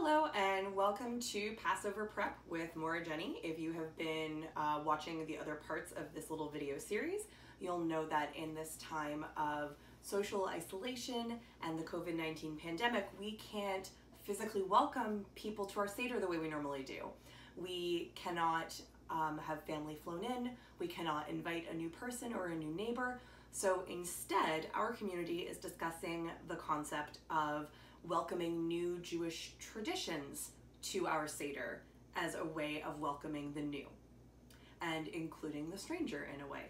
Hello and welcome to Passover Prep with Morah. If you have been watching the other parts of this little video series, you'll know that in this time of social isolation and the COVID-19 pandemic, we can't physically welcome people to our Seder the way we normally do. We cannot have family flown in, we cannot invite a new person or a new neighbor. So instead, our community is discussing the concept of welcoming new Jewish traditions to our Seder as a way of welcoming the new and including the stranger in a way.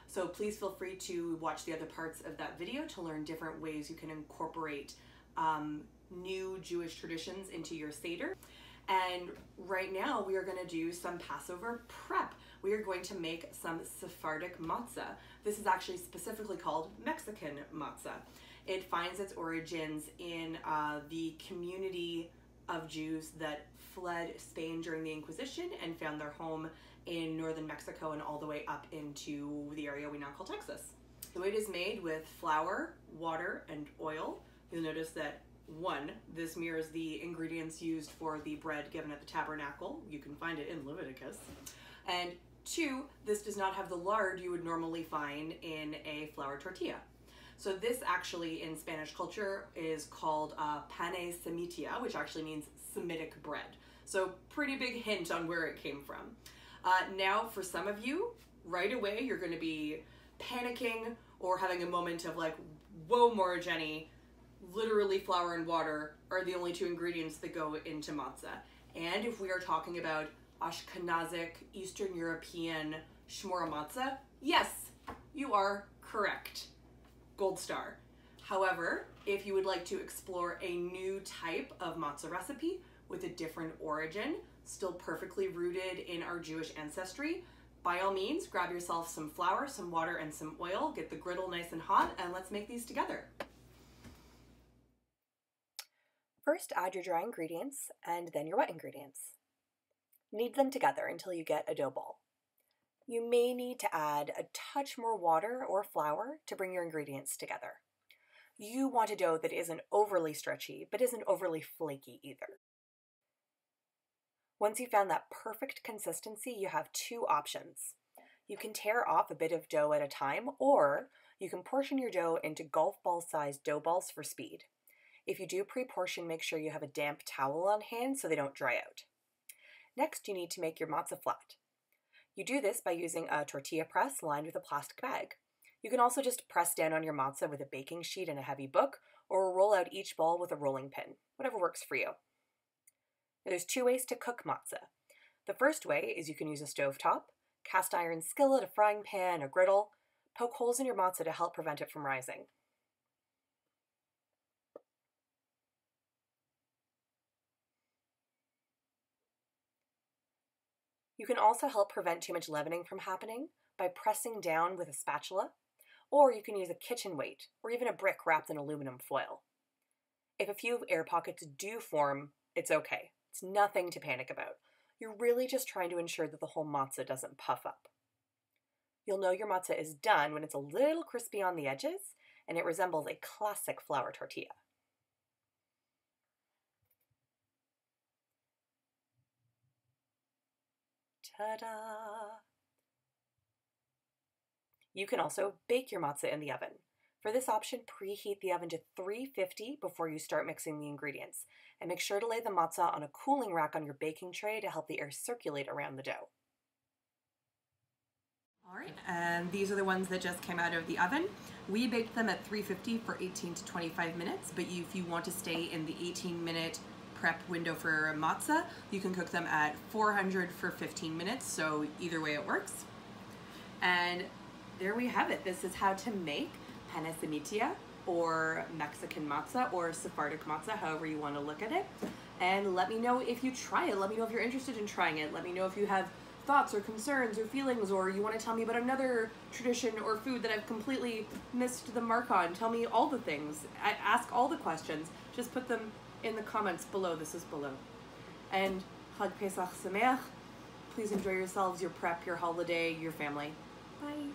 So please feel free to watch the other parts of that video to learn different ways you can incorporate new Jewish traditions into your Seder. And right now we are going to do some Passover prep. We are going to make some Sephardic matzah. This is actually specifically called Mexican matzah. It finds its origins in the community of Jews that fled Spain during the Inquisition and found their home in northern Mexico and all the way up into the area we now call Texas. So it is made with flour, water, and oil. You'll notice that this mirrors the ingredients used for the bread given at the tabernacle. You can find it in Leviticus. And 2, this does not have the lard you would normally find in a flour tortilla. So this actually in Spanish culture is called Pane Semitia, which actually means Semitic bread. So pretty big hint on where it came from. Now for some of you, right away you're going to be panicking or having a moment of like, whoa, Morah, literally flour and water are the only 2 ingredients that go into matzah. And if we are talking about Ashkenazic, Eastern European shmura matzah, yes, you are correct. Gold star. However, if you would like to explore a new type of matzah recipe with a different origin, still perfectly rooted in our Jewish ancestry, by all means, grab yourself some flour, some water, and some oil, get the griddle nice and hot, and let's make these together. First, add your dry ingredients and then your wet ingredients. Knead them together until you get a dough ball. You may need to add a touch more water or flour to bring your ingredients together. You want a dough that isn't overly stretchy, but isn't overly flaky either. Once you've found that perfect consistency, you have 2 options. You can tear off a bit of dough at a time, or you can portion your dough into golf ball-sized dough balls for speed. If you do pre-portion, make sure you have a damp towel on hand so they don't dry out. Next, you need to make your matzah flat. You do this by using a tortilla press lined with a plastic bag. You can also just press down on your matzah with a baking sheet and a heavy book, or roll out each ball with a rolling pin, whatever works for you. There's 2 ways to cook matzah. The first way is you can use a stovetop, cast iron skillet, a frying pan, a griddle. Poke holes in your matzah to help prevent it from rising. You can also help prevent too much leavening from happening by pressing down with a spatula, or you can use a kitchen weight or even a brick wrapped in aluminum foil. If a few air pockets do form, it's okay. It's nothing to panic about. You're really just trying to ensure that the whole matzah doesn't puff up. You'll know your matzah is done when it's a little crispy on the edges and it resembles a classic flour tortilla. Ta-da! You can also bake your matzah in the oven. For this option, preheat the oven to 350 before you start mixing the ingredients, and make sure to lay the matzah on a cooling rack on your baking tray to help the air circulate around the dough. All right, and these are the ones that just came out of the oven. We baked them at 350 for 18 to 25 minutes, but if you want to stay in the 18-minute prep window for matzah, you can cook them at 400 for 15 minutes, so either way it works. And there we have it. This is how to make Pane Semitia, or Mexican matzah, or Sephardic matzah, however you want to look at it. And let me know if you try it. Let me know if you're interested in trying it. Let me know if you have thoughts or concerns or feelings, or you want to tell me about another tradition or food that I've completely missed the mark on. Tell me all the things. Ask all the questions. Just put them in the comments below. This is below. And Chag Pesach Sameach. Please enjoy yourselves, your prep, your holiday, your family. Bye.